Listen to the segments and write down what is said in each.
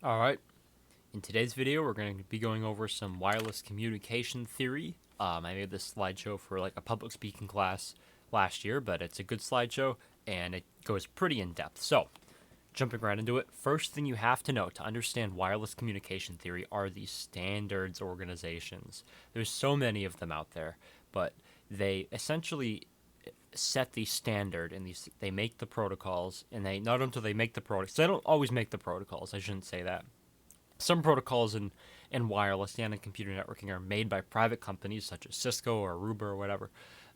Alright, in today's video we're going to be going over some wireless communication theory. I made this slideshow for like a public speaking class last year, but it's a good slideshow and it goes pretty in depth. So, jumping right into it, first thing you have to know to understand wireless communication theory are the standards organizations. There's so many of them out there, but they essentially set the standard and they make the protocols, and they not until they make the protocols, they don't always make the protocols, I shouldn't say that. Some protocols in wireless and in computer networking are made by private companies such as Cisco or Aruba or whatever,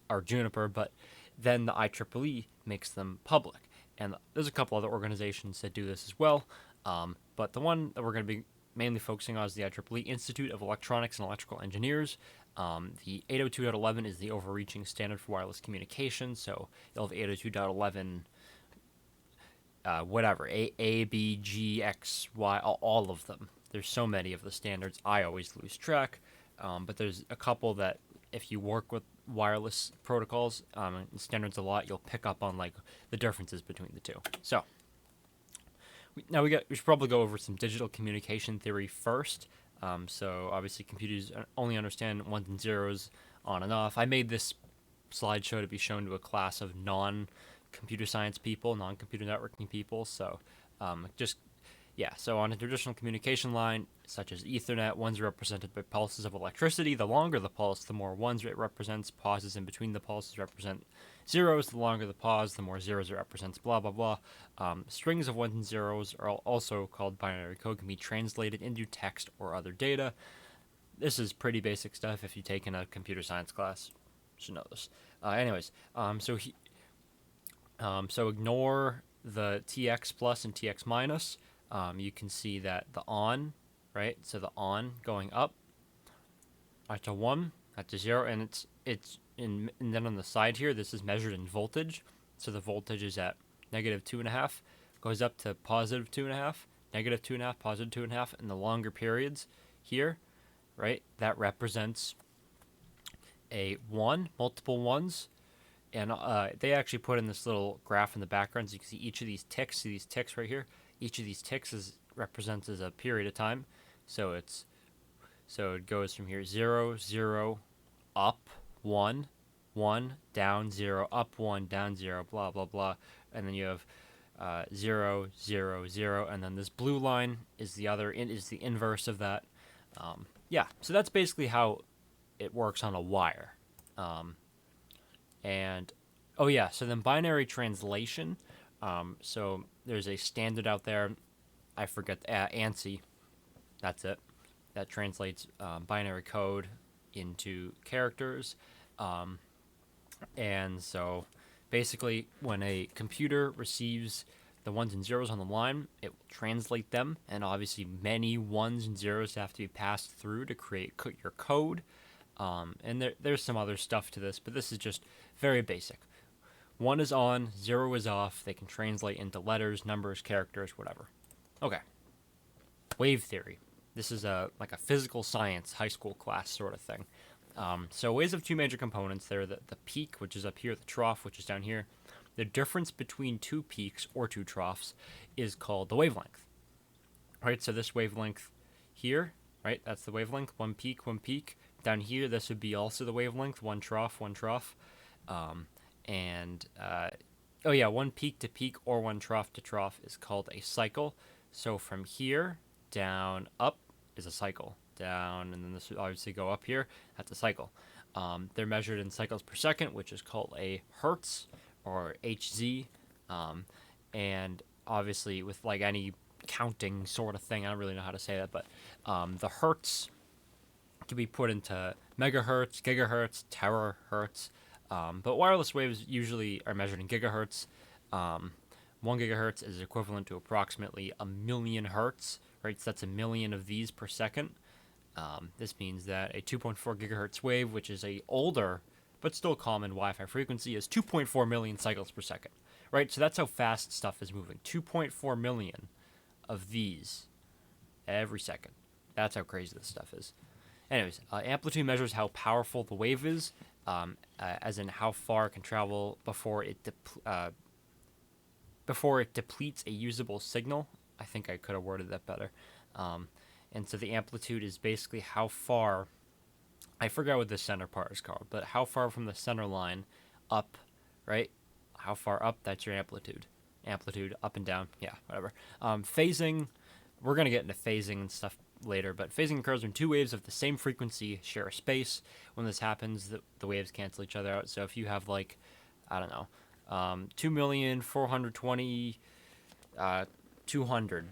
or Juniper, but then the IEEE makes them public. And there's a couple other organizations that do this as well, but the one that we're going to be mainly focusing on is the IEEE Institute of Electronics and Electrical Engineers. The 802.11 is the overreaching standard for wireless communication, so you'll have 802.11 whatever, A, B, G, X, Y, all of them. There's so many of the standards, I always lose track. But there's a couple that if you work with wireless protocols and standards a lot, you'll pick up on like the differences between the two. So now we should probably go over some digital communication theory first. So obviously computers only understand ones and zeros on and off. I made this slideshow to be shown to a class of non-computer science people, non-computer networking people. So so on a traditional communication line, such as Ethernet, ones are represented by pulses of electricity. The longer the pulse, the more ones it represents. Pauses in between the pulses represent zeros. The longer the pause, the more zeros it represents, blah, blah, blah. Strings of ones and zeros are also called binary code, can be translated into text or other data. This is pretty basic stuff if you take in a computer science class. You should know this. So ignore the TX plus and TX minus. You can see that the on, right? So the on going up, that's a 1, that's a 0, and and then on the side here, this is measured in voltage. So the voltage is at negative 2.5, goes up to positive 2.5, negative 2.5, positive 2.5, and the longer periods here, right? That represents a 1, multiple ones, and they actually put in this little graph in the background, so you can see each of these ticks. See these ticks right here? Each of these ticks represents as a period of time. So it goes from here 0, 0, up 1, 1, down 0, up 1, down 0, blah blah blah, and then you have 0, 0, 0, and then this blue line is the inverse of that. So that's basically how it works on a wire. So then binary translation. So there's a standard out there. I forget ANSI. That's it. That translates binary code into characters. And so basically, when a computer receives the ones and zeros on the line, it will translate them, and obviously many ones and zeros have to be passed through to create your code. And there's some other stuff to this, but this is just very basic. 1 is on, 0 is off. They can translate into letters, numbers, characters, whatever. Okay. Wave theory. This is like a physical science high school class sort of thing. So waves have two major components. They're the peak, which is up here, the trough, which is down here. The difference between two peaks or two troughs is called the wavelength. Right, so this wavelength here, right, that's the wavelength, one peak, one peak. Down here, this would be also the wavelength, one trough, one trough. One peak to peak or one trough to trough is called a cycle. So from here down up is a cycle. Down, and then this would obviously go up here. That's a cycle. They're measured in cycles per second, which is called a hertz or Hz. And obviously, with like any counting sort of thing, I don't really know how to say that, but the hertz can be put into megahertz, gigahertz, terahertz. But wireless waves usually are measured in gigahertz. 1 gigahertz is equivalent to approximately a million hertz, right? So that's a million of these per second. This means that a 2.4 gigahertz wave, which is a older but still common Wi-Fi frequency, is 2.4 million cycles per second, right? So that's how fast stuff is moving. 2.4 million of these every second. That's how crazy this stuff is. Anyways, amplitude measures how powerful the wave is, as in how far it can travel before it depletes a usable signal. I think I could have worded that better. And so the amplitude is basically how far, I forgot what the center part is called, but how far from the center line up, right? How far up, that's your amplitude. Amplitude, up and down, yeah, whatever. Phasing, we're going to get into phasing and stuff later, but phasing occurs when two waves of the same frequency share a space. When this happens, the waves cancel each other out. So if you have, like, I don't know, 2,420,200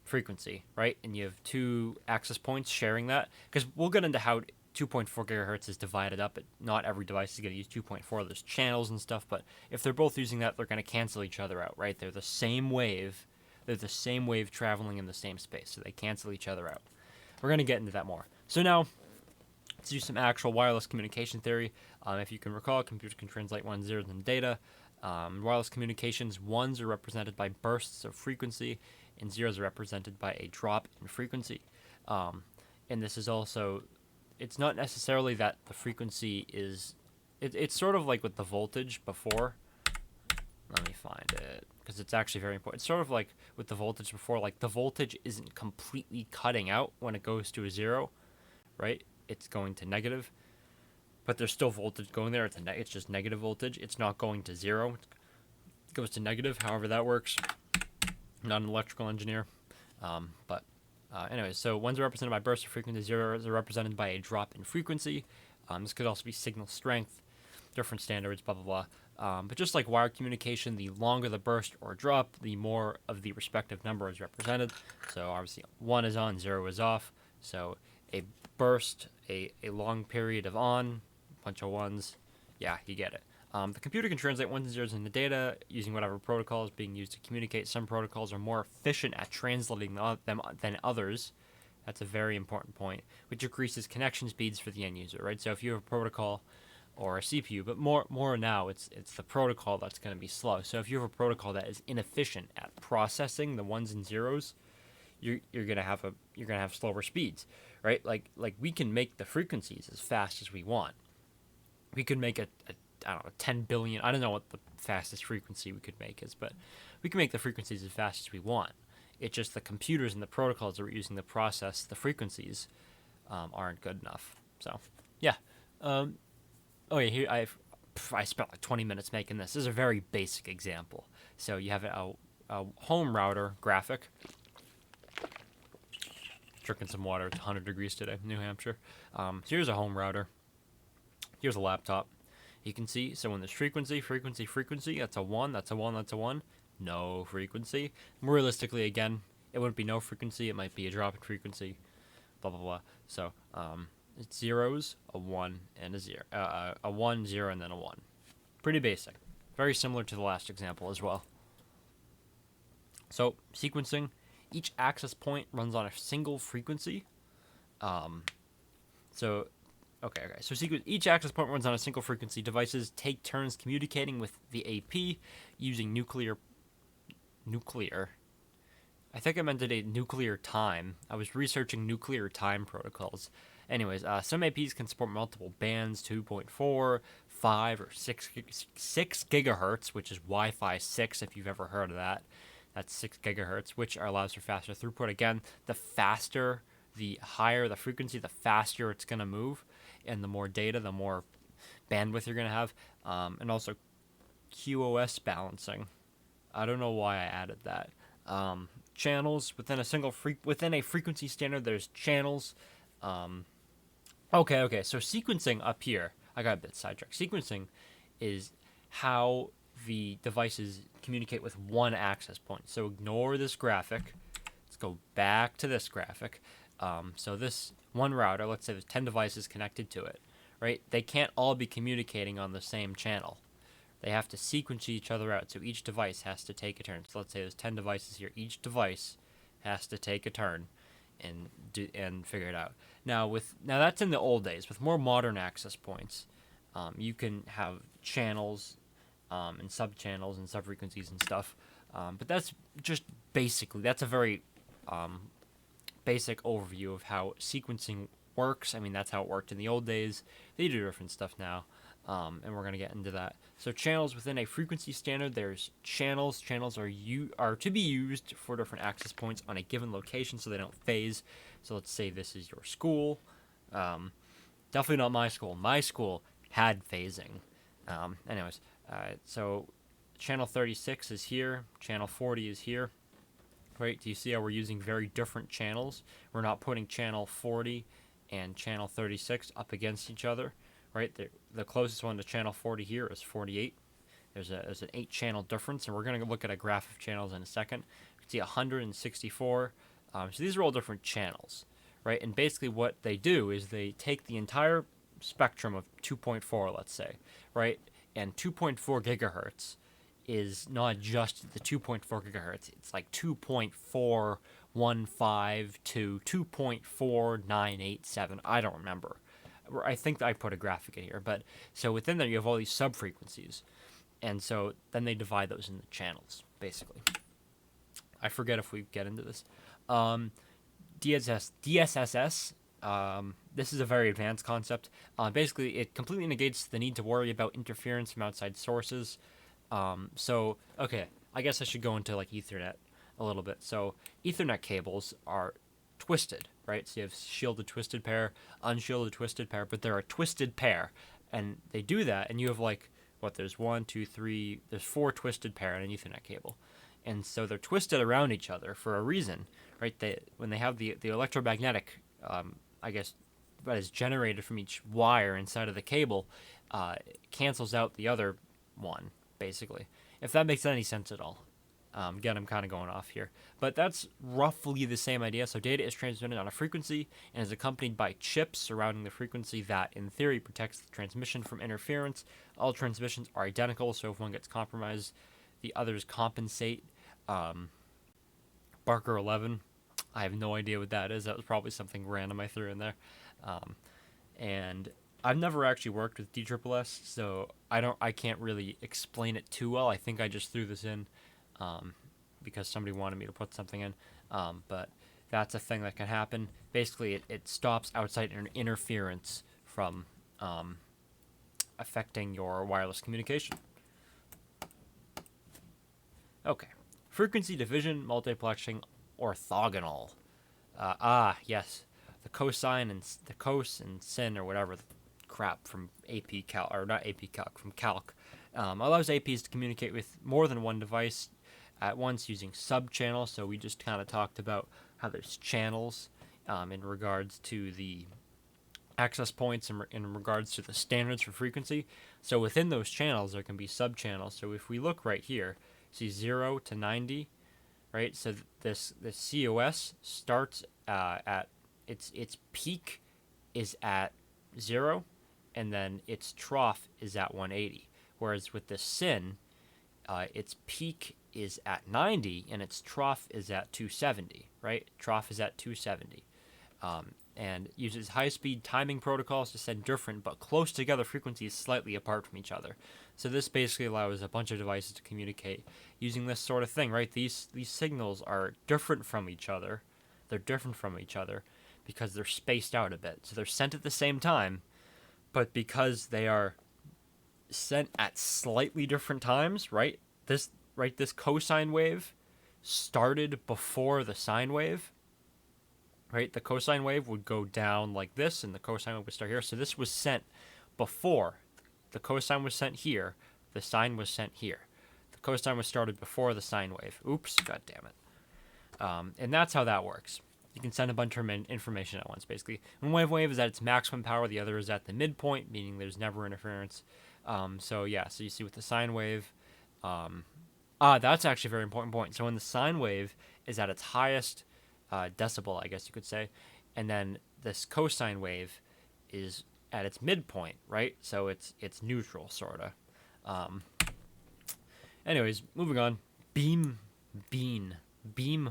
frequency, right? And you have two access points sharing that, because we'll get into how 2.4 gigahertz is divided up. Not every device is going to use 2.4. There's channels and stuff, but if they're both using that, they're going to cancel each other out, right? They're the same wave. They're the same wave traveling in the same space, so they cancel each other out. We're going to get into that more. So now, let's do some actual wireless communication theory. If you can recall, computers can translate ones, zeros, and data. Wireless communications, ones are represented by bursts of frequency, and zeros are represented by a drop in frequency. And this is also, it's not necessarily that the frequency is, it's sort of like with the voltage before. Let me find it, because it's actually very important. It's sort of like with the voltage before, like the voltage isn't completely cutting out when it goes to a zero, right? It's going to negative, but there's still voltage going there. It's just negative voltage. It's not going to zero. It goes to negative, however that works. I'm not an electrical engineer, but anyways, so ones are represented by bursts of frequency, zeros are represented by a drop in frequency. This could also be signal strength, different standards, blah, blah, blah. But just like wire communication, the longer the burst or drop, the more of the respective number is represented. So obviously 1 is on, 0 is off. So a burst, a long period of on, bunch of ones, yeah, you get it. The computer can translate ones and zeros into data using whatever protocol is being used to communicate. Some protocols are more efficient at translating them than others. That's a very important point, which increases connection speeds for the end user, right? So if you have a protocol or a CPU, but more now, it's the protocol that's going to be slow. So if you have a protocol that is inefficient at processing the ones and zeros, you're gonna have slower speeds, right? Like we can make the frequencies as fast as we want. We could make I don't know, 10 billion. I don't know what the fastest frequency we could make is, but we can make the frequencies as fast as we want. It's just the computers and the protocols that we're using to process the frequencies aren't good enough. So, yeah. Oh yeah, here I spent like 20 minutes making this. This is a very basic example. So you have a home router graphic. Drinking some water. It's 100 degrees today, New Hampshire. So here's a home router. Here's a laptop. You can see, so when there's frequency, that's a 1, that's a 1, that's a 1. No frequency. Realistically, again, it wouldn't be no frequency. It might be a drop in frequency. Blah, blah, blah. So, it's zeros, a 1, and a 0. A 1, 0, and then a 1. Pretty basic. Very similar to the last example as well. So, sequencing. Each access point runs on a single frequency. So each access point runs on a single frequency. Devices take turns communicating with the AP using nuclear. I think I meant today nuclear time. I was researching nuclear time protocols. Anyways, some APs can support multiple bands, 2.4, 5, or 6 gigahertz, which is Wi-Fi 6 if you've ever heard of that. That's 6 gigahertz, which allows for faster throughput. Again, the higher the frequency, the faster it's going to move. And the more data, the more bandwidth you're going to have. And also QoS balancing. I don't know why I added that. Channels within a frequency standard, there's channels. Okay. So sequencing up here, I got a bit sidetracked. Sequencing is how the devices communicate with one access point. So ignore this graphic. Let's go back to this graphic. So this one router, let's say there's 10 devices connected to it, right? They can't all be communicating on the same channel. They have to sequence each other out, so each device has to take a turn. So let's say there's 10 devices here. Each device has to take a turn and figure it out. Now that's in the old days. With more modern access points, you can have channels and sub-channels and sub-frequencies and stuff. But that's just that's a very basic overview of how sequencing works. I mean, that's how it worked in the old days. They do different stuff now. and we're going to get into that. So channels within a frequency standard, there's channels. Channels are to be used for different access points on a given location so they don't phase. So let's say this is your school. Definitely not my school. My school had phasing. Anyways, so channel 36 is here. Channel 40 is here. Right? Do you see how we're using very different channels? We're not putting channel 40 and channel 36 up against each other. Right? The closest one to channel 40 here is 48. There's an 8-channel difference, and we're going to look at a graph of channels in a second. You can see 164. So these are all different channels, right? And basically what they do is they take the entire spectrum of 2.4, let's say, right? And 2.4 gigahertz is not just the 2.4 gigahertz. It's like 2.415 to 2.4987. I don't remember. I think I put a graphic in here, but so within there you have all these sub-frequencies, and so then they divide those into channels, basically. I forget if we get into this. DSSS, this is a very advanced concept. Basically, it completely negates the need to worry about interference from outside sources. Okay, I guess I should go into like Ethernet a little bit. So Ethernet cables are twisted, right? So you have shielded twisted pair, unshielded twisted pair, but they're a twisted pair, and they do that, and you have like there's 1, 2, 3, there's 4 twisted pair in an Ethernet cable, and so they're twisted around each other for a reason, right? When they have the electromagnetic, I guess, that is generated from each wire inside of the cable, cancels out the other one, basically. If that makes any sense at all. Again, I'm kind of going off here. But that's roughly the same idea. So data is transmitted on a frequency and is accompanied by chips surrounding the frequency that, in theory, protects the transmission from interference. All transmissions are identical, so if one gets compromised, the others compensate. Barker 11, I have no idea what that is. That was probably something random I threw in there. And I've never actually worked with DSSS, so I can't really explain it too well. I think I just threw this in because somebody wanted me to put something in. But that's a thing that can happen. Basically, it stops outside interference from affecting your wireless communication. Okay. Frequency division, multiplexing, orthogonal. Yes. The cosine and the cos and sin or whatever crap from AP Calc, or not AP Calc, from Calc, allows APs to communicate with more than one device at once using sub-channels. So we just kind of talked about how there's channels in regards to the access points and in regards to the standards for frequency. So within those channels, there can be sub-channels. So if we look right here, see 0 to 90, right? So this COS starts at its peak is at 0, and then its trough is at 180. Whereas with the SYN, its peak is at 90 and its trough is at 270, right? Trough is at 270. And uses high-speed timing protocols to send different but close together frequencies slightly apart from each other. So this basically allows a bunch of devices to communicate using this sort of thing, right? These signals are different from each other. They're different from each other because they're spaced out a bit. So they're sent at the same time, but because they are sent at slightly different times, right? This cosine wave started before the sine wave. Right, the cosine wave would go down like this, and the cosine wave would start here. So this was sent before. The cosine was sent here. The sine was sent here. The cosine was started before the sine wave. Oops, god damn it. And that's how that works. You can send a bunch of information at once, basically. One wave is at its maximum power. The other is at the midpoint, meaning there's never interference. So you see with the sine wave. That's actually a very important point. So when the sine wave is at its highest decibel, I guess you could say, and then this cosine wave is at its midpoint, right? So it's neutral, sorta. Anyways, moving on. Beam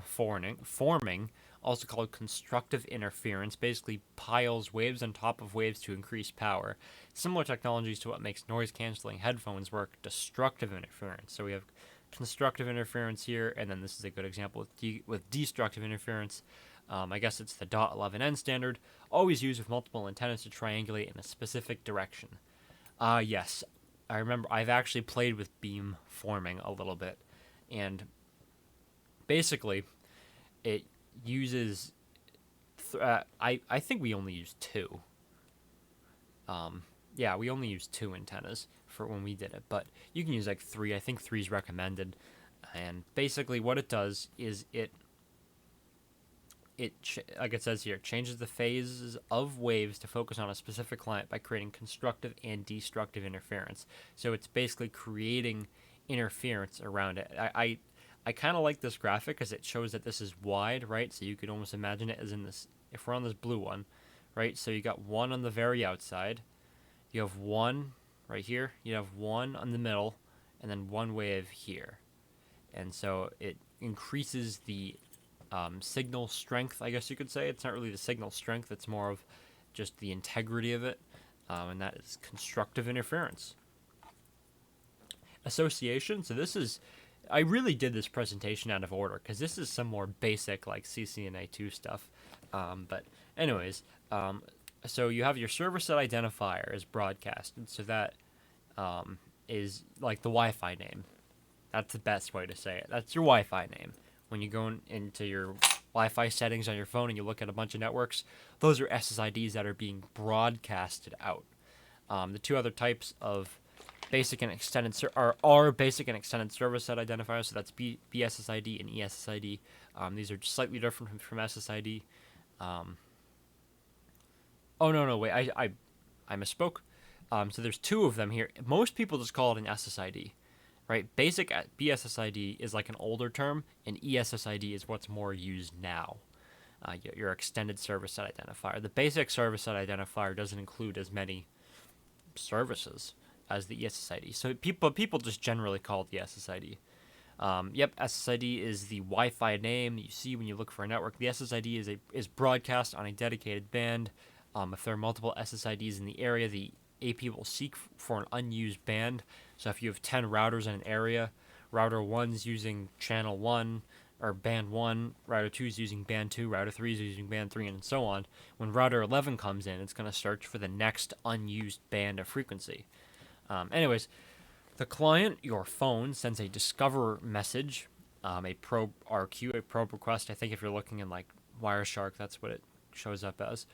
forming, also called constructive interference, basically piles waves on top of waves to increase power. Similar technologies to what makes noise-canceling headphones work. Destructive interference. So we have constructive interference here, and then this is a good example with destructive interference. I guess it's the .11n standard, always used with multiple antennas to triangulate in a specific direction. Yes. I remember I've actually played with beam forming a little bit. And basically, it uses. I think we only use two. Yeah, we only use two antennas for when we did it, but you can use like three. I think three is recommended. And basically, what it does is like it says here, changes the phases of waves to focus on a specific client by creating constructive and destructive interference. So it's basically creating interference around it. I kind of like this graphic because it shows that this is wide, right? So you could almost imagine it as in this. If we're on this blue one, right? So you got one on the very outside. You have one right here. You have one on the middle, and then one wave here. And so it increases the signal strength, I guess you could say. It's not really the signal strength, it's more of just the integrity of it, and that is constructive interference. Association. So this is, I really did this presentation out of order because this is some more basic like CCNA2 stuff. But anyways, so you have your server set identifier as broadcasted. So that is like the Wi-Fi name. That's the best way to say it. That's your Wi-Fi name. When you go into your Wi-Fi settings on your phone and you look at a bunch of networks, those are SSIDs that are being broadcasted out. The two other types of basic and extended are basic and extended service set identifiers. So that's BSSID and ESSID. These are slightly different from SSID. Oh no, wait, I misspoke. So there's two of them here. Most people just call it an SSID. Right, basic BSSID is like an older term, and ESSID is what's more used now. Your extended service set identifier. The basic service set identifier doesn't include as many services as the ESSID, so people just generally call it the SSID. Yep, SSID is the Wi-Fi name that you see when you look for a network. The SSID is broadcast on a dedicated band. If there are multiple SSIDs in the area, the AP will seek for an unused band. So if you have 10 routers in an area, router 1's using channel 1 or band 1, router 2 is using band 2, router 3 is using band 3, and so on. When router 11 comes in, it's going to search for the next unused band of frequency. Anyways, the client, your phone, sends a discover message, a probe RQ, a probe request. I think if you're looking in like Wireshark, that's what it shows up as.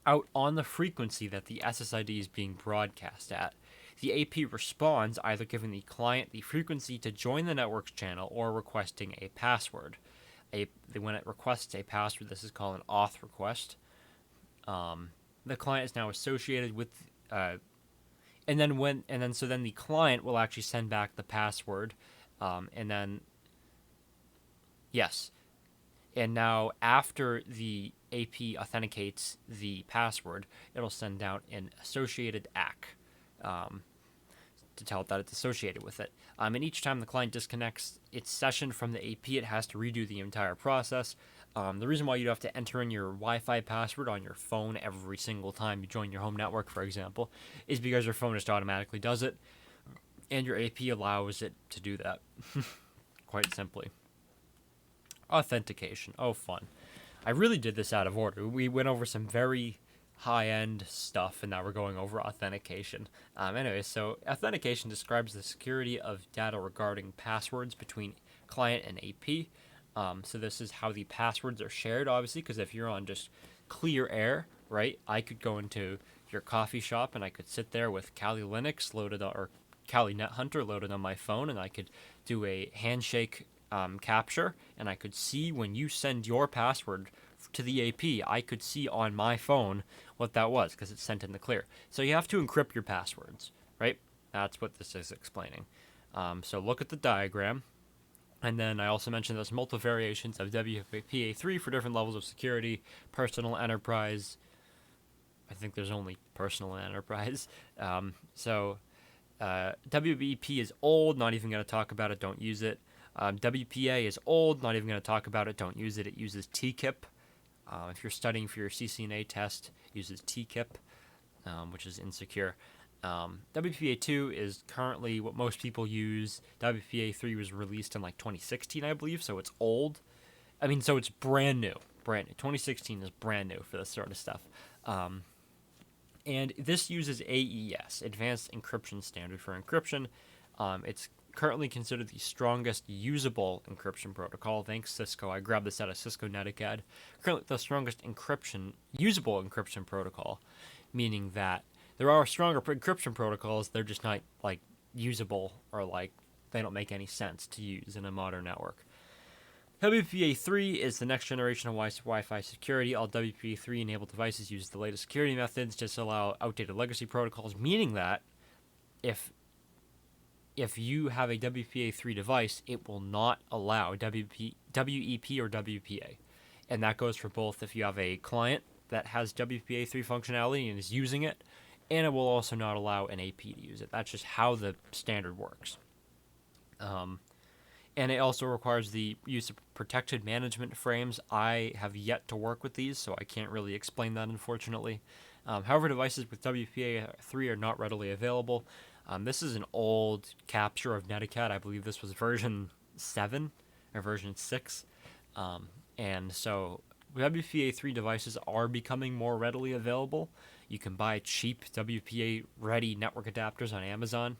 Out on the frequency that the SSID is being broadcast at. The AP responds either giving the client the frequency to join the network's channel or requesting a password. When it requests a password, this is called an auth request. The client is now associated with, so then the client will actually send back the password, and then yes. And now, after the AP authenticates the password, it'll send out an associated ACK to tell it that it's associated with it. And each time the client disconnects its session from the AP, it has to redo the entire process. The reason why you'd have to enter in your Wi-Fi password on your phone every single time you join your home network, for example, is because your phone just automatically does it, and your AP allows it to do that, quite simply. Authentication. Oh, fun. I really did this out of order. We went over some very high-end stuff, and now we're going over authentication. Anyway, so authentication describes the security of data regarding passwords between client and AP. So this is how the passwords are shared, obviously, because if you're on just clear air, right, I could go into your coffee shop, and I could sit there with Kali Linux loaded or Kali NetHunter loaded on my phone, and I could do a handshake capture, and I could see when you send your password to the AP, I could see on my phone what that was because it's sent in the clear. So you have to encrypt your passwords, right? That's what this is explaining. So look at the diagram. And then I also mentioned there's multiple variations of WPA3 for different levels of security, personal, enterprise. I think there's only personal and enterprise. WBP is old, not even going to talk about it, don't use it. WPA is old, not even going to talk about it, don't use it. It uses TKIP. If you're studying for your CCNA test, it uses TKIP, which is insecure. WPA2 is currently what most people use. WPA3 was released in like 2016, I believe, so it's old. So it's brand new. 2016 is brand new for this sort of stuff. And this uses AES, Advanced Encryption Standard for encryption. It's currently considered the strongest usable encryption protocol. Thanks, Cisco. I grabbed this out of Cisco Neticad. Currently the strongest usable encryption protocol, meaning that there are stronger encryption protocols, they're just not like usable, or like they don't make any sense to use in a modern network. WPA3 is the next generation of Wi-Fi security. All WPA3 enabled devices use the latest security methods to disallow outdated legacy protocols, meaning that if you have a WPA3 device, it will not allow WEP or WPA. And that goes for both if you have a client that has WPA3 functionality and is using it, and it will also not allow an AP to use it. That's just how the standard works. And it also requires the use of protected management frames. I have yet to work with these, so I can't really explain that, unfortunately. However, devices with WPA3 are not readily available. This is an old capture of Neticad. I believe this was version 7 or version 6. And so WPA3 devices are becoming more readily available. You can buy cheap WPA-ready network adapters on Amazon,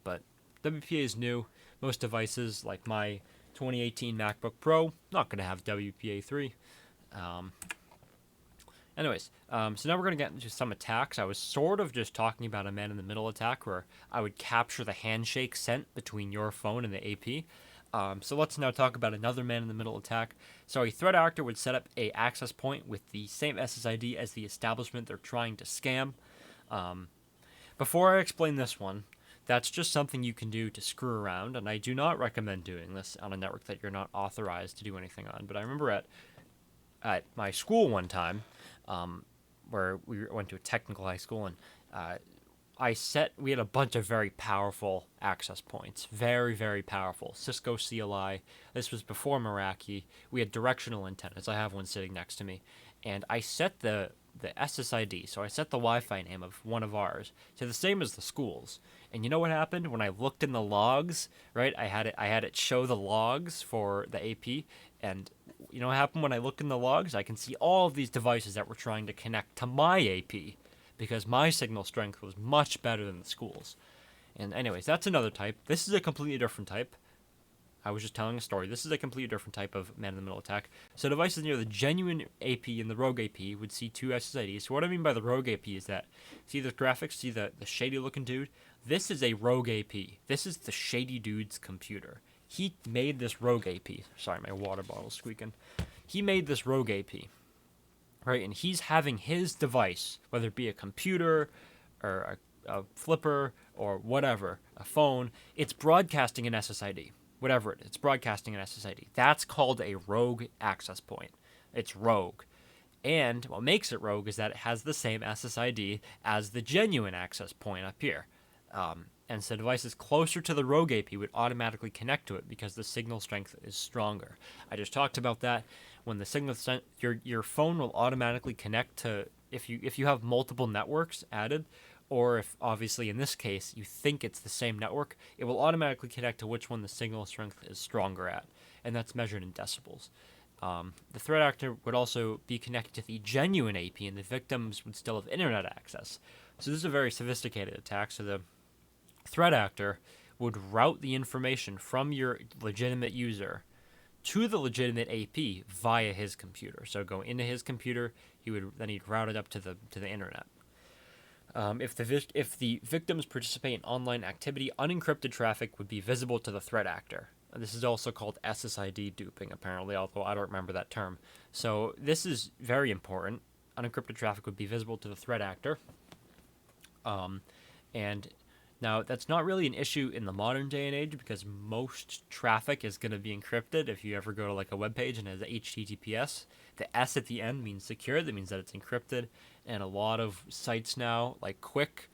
but WPA is new. Most devices, like my 2018 MacBook Pro, not going to have WPA3. So now we're going to get into some attacks. I was sort of just talking about a man-in-the-middle attack where I would capture the handshake sent between your phone and the AP. So let's now talk about another man-in-the-middle attack. So a threat actor would set up a access point with the same SSID as the establishment they're trying to scam. Before I explain this one, that's just something you can do to screw around, and I do not recommend doing this on a network that you're not authorized to do anything on. But I remember at my school one time, where we went to a technical high school, and we had a bunch of very powerful access points. Very, very powerful. Cisco CLI. This was before Meraki. We had directional antennas. I have one sitting next to me. And I set the SSID, so I set the Wi-Fi name of one of ours to the same as the school's. And you know what happened when I looked in the logs, right? I had it show the logs for the AP, and you know what happened when I look in the logs? I can see all of these devices that were trying to connect to my AP, because my signal strength was much better than the school's. And anyways, that's another type. This is a completely different type. I was just telling a story. This is a completely different type of man-in-the-middle attack. So devices near the genuine AP and the rogue AP would see two SSIDs. So what I mean by the rogue AP is that, see the graphics, see the shady-looking dude? This is a rogue AP. This is the shady dude's computer. He made this rogue AP. Sorry, my water bottle's squeaking. He made this rogue AP, right? And he's having his device, whether it be a computer or a flipper or whatever, a phone, it's broadcasting an SSID. Whatever it is, it's broadcasting an SSID. That's called a rogue access point. It's rogue. And what makes it rogue is that it has the same SSID as the genuine access point up here. And so devices closer to the rogue AP would automatically connect to it because the signal strength is stronger. I just talked about that. When the signal your phone will automatically connect to, if you have multiple networks added, or if obviously in this case you think it's the same network, it will automatically connect to which one the signal strength is stronger at, and that's measured in decibels. The threat actor would also be connected to the genuine AP, and the victims would still have internet access. So this is a very sophisticated attack. So the threat actor would route the information from your legitimate user to the legitimate AP via his computer. So go into his computer, he'd route it up to the internet. If the victims participate in online activity, unencrypted traffic would be visible to the threat actor. This is also called SSID duping, apparently, although I don't remember that term. So this is very important. Unencrypted traffic would be visible to the threat actor. And now that's not really an issue in the modern day and age because most traffic is going to be encrypted. If you ever go to like a web page and it has HTTPS, the S at the end means secure. That means that it's encrypted. And a lot of sites now, like Quick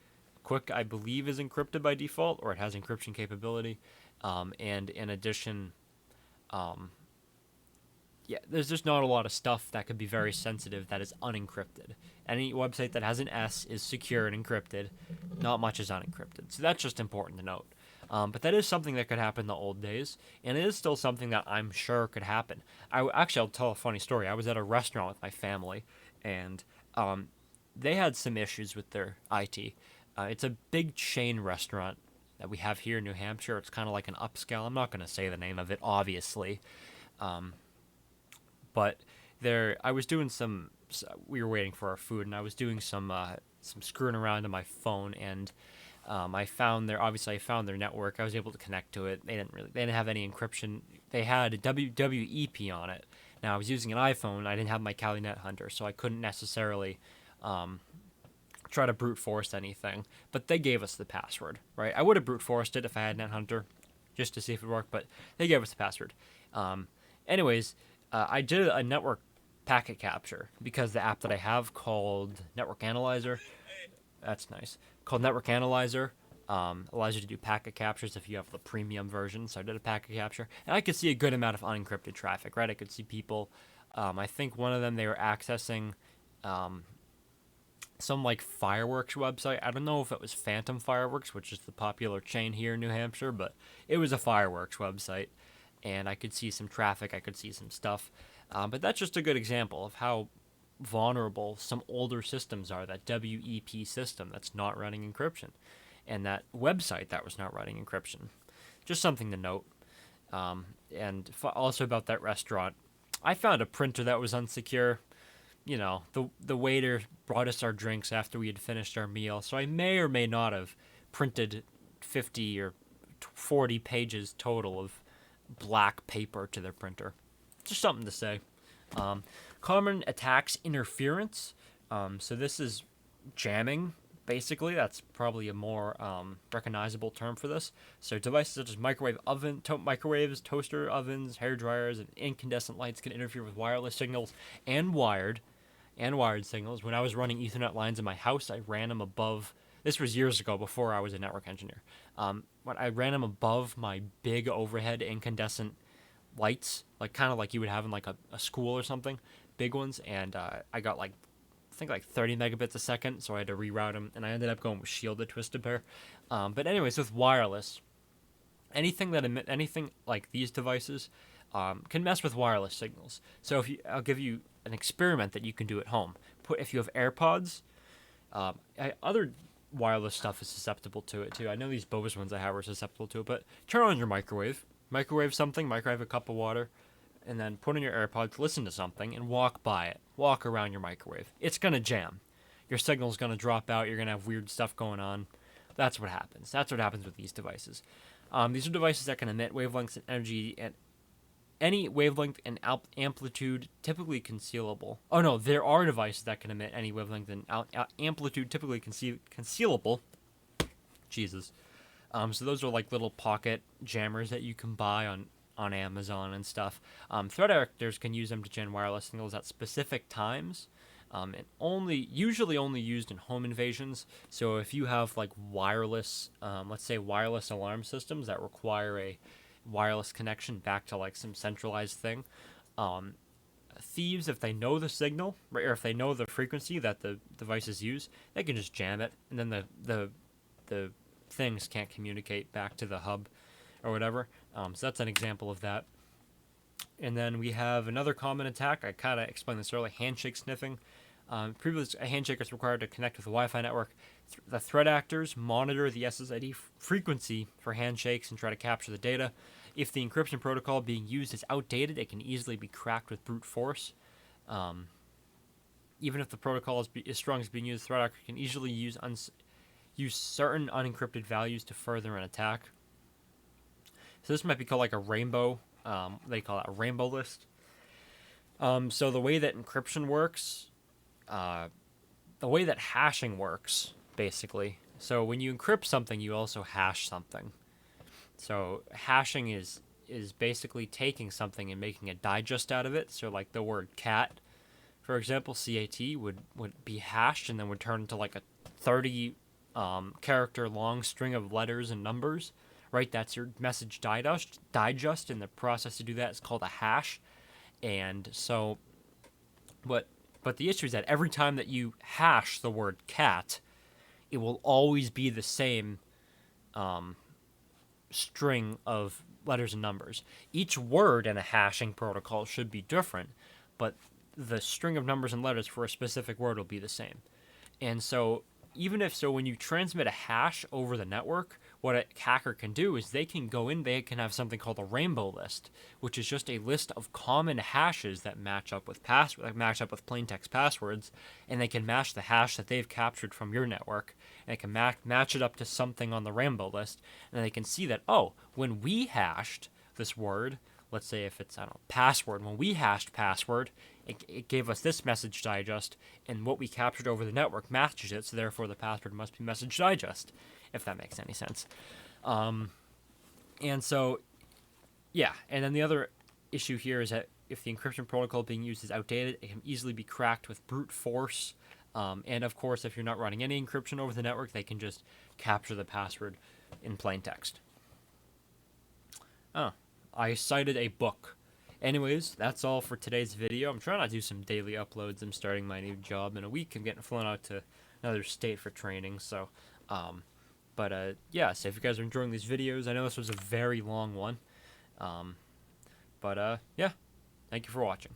I believe is encrypted by default, or it has encryption capability. And in addition, there's just not a lot of stuff that could be very sensitive that is unencrypted. Any website that has an S is secure and encrypted. Not much is unencrypted. So that's just important to note. But that is something that could happen in the old days, and it is still something that I'm sure could happen. I'll tell a funny story. I was at a restaurant with my family, and they had some issues with their IT. It's a big chain restaurant that we have here in New Hampshire. It's kind of like an upscale. I'm not going to say the name of it, obviously, but there I was doing some. We were waiting for our food, and I was doing some screwing around on my phone, and I found I found their network. I was able to connect to it. They didn't have any encryption. They had a WWEP on it. Now I was using an iPhone. I didn't have my Kali Net Hunter, so I couldn't necessarily try to brute force anything. But they gave us the password, right? I would have brute forced it if I had Net Hunter, just to see if it worked. But they gave us the password. Anyways, I did a network packet capture because the app that I have called Network Analyzer, that's nice, called Network Analyzer, allows you to do packet captures if you have the premium version. So I did a packet capture, and I could see a good amount of unencrypted traffic, right? I could see people, I think one of them, they were accessing some like fireworks website. I don't know if it was Phantom Fireworks, which is the popular chain here in New Hampshire, but it was a fireworks website, and I could see some traffic, I could see some stuff. But that's just a good example of how vulnerable some older systems are. That WEP system that's not running encryption, and that website that was not running encryption. Just something to note. And also about that restaurant, I found a printer that was unsecure. You know, the waiter brought us our drinks after we had finished our meal, so I may or may not have printed 50 or 40 pages total of black paper to their printer. Just something to say. Common attacks: interference. So this is jamming, basically. That's probably a more recognizable term for this. So devices such as microwaves, toaster ovens, hair dryers, and incandescent lights can interfere with wireless signals and wired signals. When I was running Ethernet lines in my house, I ran them above. This was years ago, before I was a network engineer. When I ran them above my big overhead incandescent lights, like kind of like you would have in like a school or something, big ones, and I got like, I think like 30 megabits a second, so I had to reroute them, and I ended up going with shielded twisted pair. But anyways, with wireless, anything like these devices can mess with wireless signals. So I'll give you an experiment that you can do at home. If you have AirPods, other wireless stuff is susceptible to it too. I know these Bose ones I have are susceptible to it, but turn on your microwave a cup of water, and then put in your AirPods, listen to something, and walk by it. Walk around your microwave. It's going to jam. Your signal's going to drop out. You're going to have weird stuff going on. That's what happens. That's what happens with these devices. These are devices that can emit wavelengths and energy at any wavelength and amplitude typically concealable. Oh no, there are devices that can emit any wavelength and amplitude typically concealable. Jesus. So those are like little pocket jammers that you can buy on Amazon and stuff. Threat actors can use them to jam wireless signals at specific times, and usually only used in home invasions. So if you have like wireless, let's say wireless alarm systems that require a wireless connection back to like some centralized thing, thieves, if they know the signal, right, or if they know the frequency that the devices use, they can just jam it, and then the things can't communicate back to the hub or whatever. So that's an example of that. And then we have another common attack. I kind of explained this earlier: handshake sniffing. Previously, a handshake is required to connect with a Wi-Fi network. The threat actors monitor the SSID frequency for handshakes and try to capture the data. If the encryption protocol being used is outdated, it can easily be cracked with brute force. Even if the protocol is strong as being used, threat actors can easily use certain unencrypted values to further an attack. So this might be called like a rainbow. They call it a rainbow list. So the way that encryption works, the way that hashing works, basically. So when you encrypt something, you also hash something. So hashing is basically taking something and making a digest out of it. So like the word cat, for example, CAT would be hashed and then would turn into like a 30 character long string of letters and numbers, right? That's your message digest, and the process to do that is called a hash. And so, but the issue is that every time that you hash the word cat, it will always be the same string of letters and numbers. Each word in a hashing protocol should be different, but the string of numbers and letters for a specific word will be the same. And so even if so, when you transmit a hash over the network, what a hacker can do is they can go in, they can have something called a rainbow list, which is just a list of common hashes that match up with match up with plain text passwords, and they can match the hash that they've captured from your network, and they can match it up to something on the rainbow list, and they can see that, oh, when we hashed this word, let's say if it's, I don't know, password, when we hashed password, it gave us this message digest, and what we captured over the network matches it, so therefore the password must be message digest, if that makes any sense. And so, yeah, and then the other issue here is that if the encryption protocol being used is outdated, it can easily be cracked with brute force. And of course, if you're not running any encryption over the network, they can just capture the password in plain text. Oh, I cited a book. Anyways, that's all for today's video. I'm trying to do some daily uploads. I'm starting my new job in a week. I'm getting flown out to another state for training. So, yeah, so if you guys are enjoying these videos, I know this was a very long one. Yeah, thank you for watching.